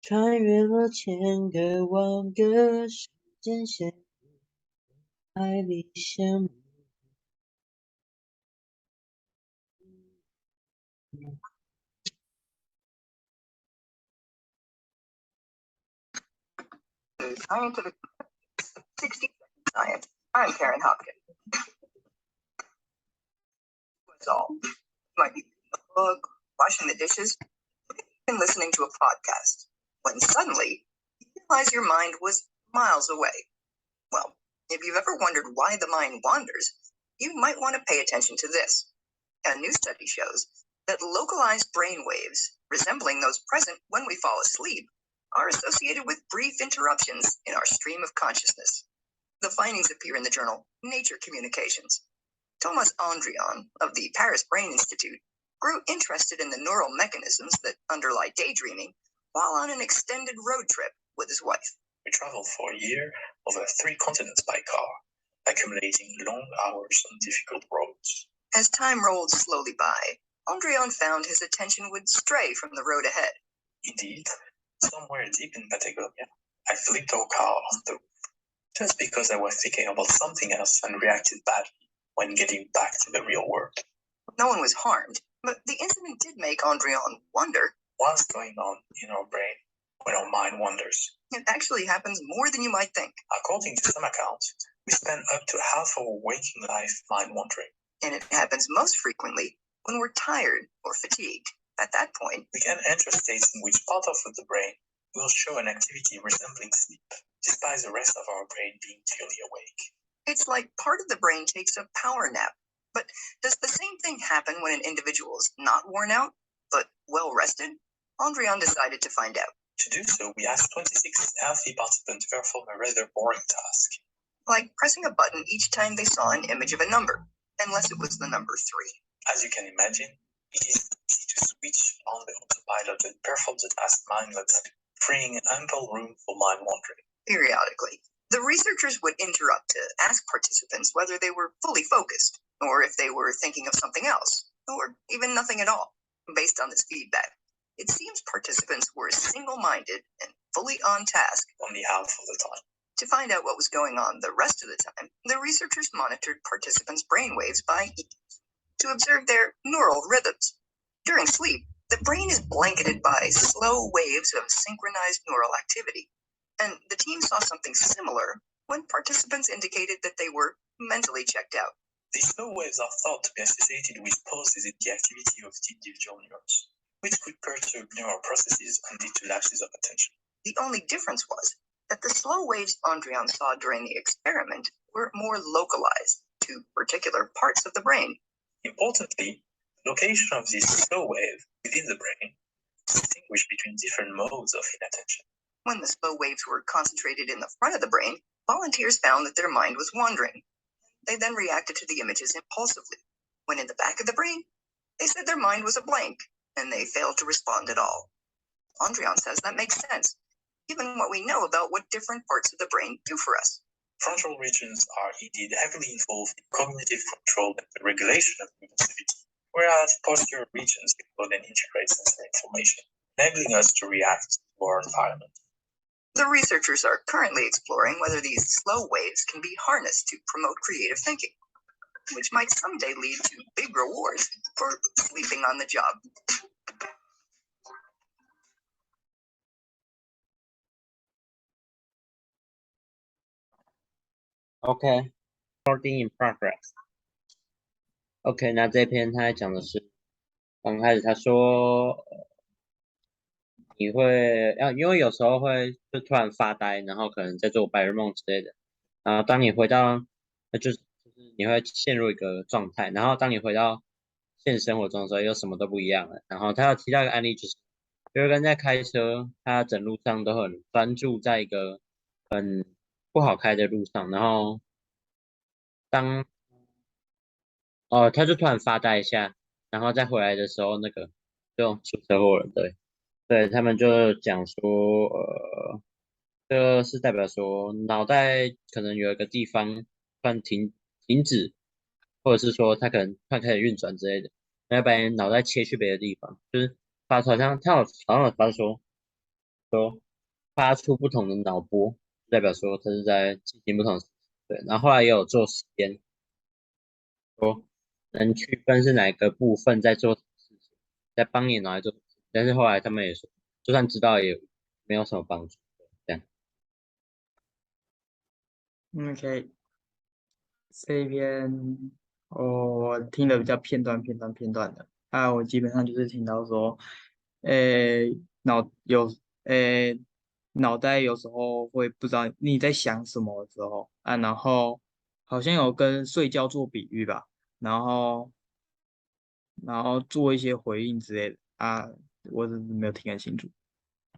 穿越了千个万个时间线，海里羡慕。Scientific 60 Science. I'm Karen Hopkins. That's all. You might be reading a book, washing the dishes, and listening to a podcast. When suddenly, you realize your mind was miles away. Well, if you've ever wondered why the mind wanders, you might want to pay attention to this. A new study shows that localized brain waves, resembling those present when we fall asleep, are associated with brief interruptions in our stream of consciousness. The findings appear in the journal Nature Communications. Thomas Andrian of the Paris Brain Institute grew interested in the neural mechanisms that underlie daydreaming while on an extended road trip with his wife. We traveled for a year over 3 continents by car, accumulating long hours on difficult roads. As time rolled slowly by, Andrian found his attention would stray from the road ahead. Indeed, somewhere deep in Patagonia, I flipped our car on the roof, just because I was thinking about something else and reacted badly when getting back to the real world. No one was harmed, but the incident did make Andrian wonder what's going on in our brain when our mind wanders. It actually happens more than you might think. According to some accounts, we spend up to half our waking life mind wandering. And it happens most frequently when we're tired or fatigued. At that point, we can enter states in which part of the brain will show an activity resembling sleep, despite the rest of our brain being clearly awake. It's like part of the brain takes a power nap. But does the same thing happen when an individual is not worn out, but well rested? Andrian decided to find out. To do so, we asked 26 healthy participants to perform a rather boring task. Like pressing a button each time they saw an image of a number, unless it was the number 3. As you can imagine, it is easy to switch on the autopilot and perform the task mindlessly, freeing ample room for mind wandering. Periodically, the researchers would interrupt to ask participants whether they were fully focused, or if they were thinking of something else, or even nothing at all. Based on this feedback, it seems participants were single-minded and fully on task only half of the time. To find out what was going on the rest of the time, the researchers monitored participants' brainwaves by EEGs to observe their neural rhythms. During sleep, the brain is blanketed by slow waves of synchronized neural activity, and the team saw something similar when participants indicated that they were mentally checked out. These slow waves are thought to be associated with pauses in the activity of the individual neurons, which could perturb neural processes and lead to lapses of attention. The only difference was that the slow waves Andrian saw during the experiment were more localized to particular parts of the brain. Importantly, the location of this slow wave within the brain distinguished between different modes of inattention. When the slow waves were concentrated in the front of the brain, volunteers found that their mind was wandering. They then reacted to the images impulsively. When in the back of the brain, they said their mind was a blank, and they failed to respond at all. Andrian says that makes sense, given what we know about what different parts of the brain do for us. Frontal regions are indeed heavily involved in cognitive control and the regulation of impulsivity, whereas posterior regions encode and integrate sensory information, enabling us to react to our environment. The researchers are currently exploring whether these slow waves can be harnessed to promote creative thinking, which might someday lead to big rewards for sleeping on the job. OK, recording in progress. OK, 那这篇他在讲的是，刚开始他说，你会因为有时候会就突然发呆，然后可能在做白日梦之类的，然后当你回到，就是你会陷入一个状态，然后当你回到现实生活中的时候，又什么都不一样了。然后他有提到一个案例，就是有一个人在开车，他整路上都很专注在一个很不好开的路上，然后他就突然发呆一下，然后再回来的时候，那个就出车祸了，对，他们就讲说，这是代表说脑袋可能有一个地方突然停止，或者是说他可能突然开始运转之类的，然后把你脑袋切去别的地方，就是好像他好像有发说，说发出不同的脑波，代表说它是在进行不同的事情。对，然后后来也有做实验，说能区分是哪个部分在做什么事情，在帮你脑袋做什么事情。但是后来他们也说，就算知道也没有什么帮助。这样。OK，这边我听的比较片段的啊，我基本上就是听到说，脑袋有时候会不知道你在想什么的时候啊，然后好像有跟睡觉做比喻吧，然后做一些回应之类的啊，我只是没有听很清楚。